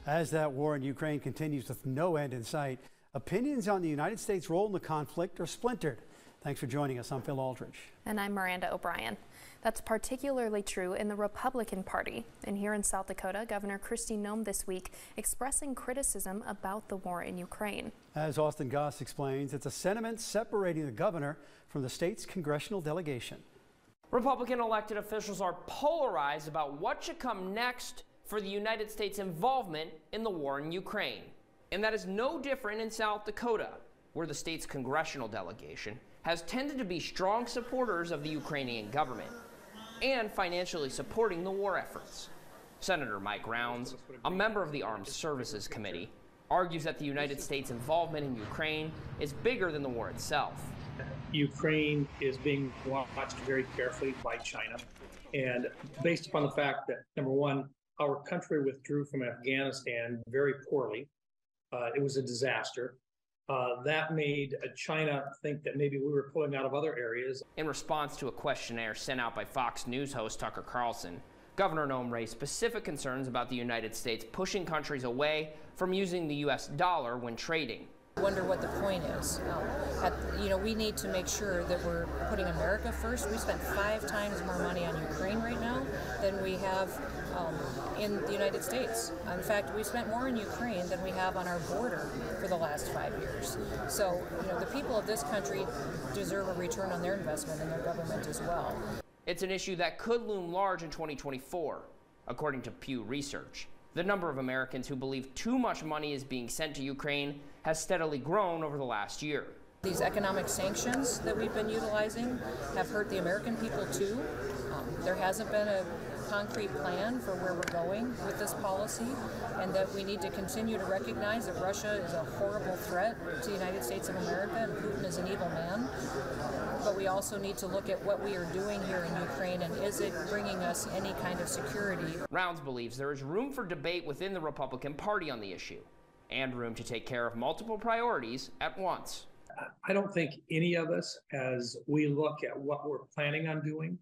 As that war in Ukraine continues with no end in sight, opinions on the United States' role in the conflict are splintered. Thanks for joining us. I'm Phil Aldridge. And I'm Miranda O'Brien. That's particularly true in the Republican Party. And here in South Dakota, Governor Kristi Noem this week expressing criticism about the war in Ukraine. As Austin Goss explains, it's a sentiment separating the governor from the state's congressional delegation. Republican elected officials are polarized about what should come next for the United States' involvement in the war in Ukraine. And that is no different in South Dakota, where the state's congressional delegation has tended to be strong supporters of the Ukrainian government and financially supporting the war efforts. Senator Mike Rounds, a member of the Armed Services Committee, argues that the United States' involvement in Ukraine is bigger than the war itself. Ukraine is being watched very carefully by China, and based upon the fact that, number one, our country withdrew from Afghanistan very poorly. It was a disaster. That made China think that maybe we were pulling out of other areas. In response to a questionnaire sent out by Fox News host Tucker Carlson, Governor Noem raised specific concerns about the United States pushing countries away from using the U.S. dollar when trading. I wonder what the point is. We need to make sure that we're putting America first. We spent 5 times more money on Ukraine right now than we have in the United States. In fact, we spent more in Ukraine than we have on our border for the last 5 years. So, the people of this country deserve a return on their investment in their government as well. It's an issue that could loom large in 2024, according to Pew Research. The number of Americans who believe too much money is being sent to Ukraine has steadily grown over the last year. These economic sanctions that we've been utilizing have hurt the American people too. There hasn't been a concrete plan for where we're going with this policy, and that we need to continue to recognize that Russia is a horrible threat to the United States of America and Putin is an evil man. But we also need to look at what we are doing here in Ukraine, and is it bringing us any kind of security? Rounds believes there is room for debate within the Republican Party on the issue, and room to take care of multiple priorities at once. I don't think any of us, as we look at what we're planning on doing,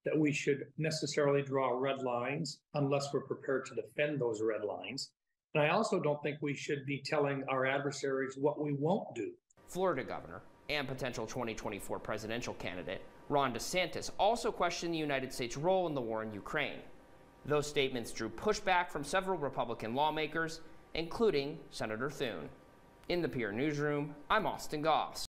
that we should necessarily draw red lines unless we're prepared to defend those red lines. And I also don't think we should be telling our adversaries what we won't do. Florida Governor and potential 2024 presidential candidate Ron DeSantis also questioned the United States' role in the war in Ukraine. Those statements drew pushback from several Republican lawmakers, including Senator Thune. In the PR Newsroom, I'm Austin Goss.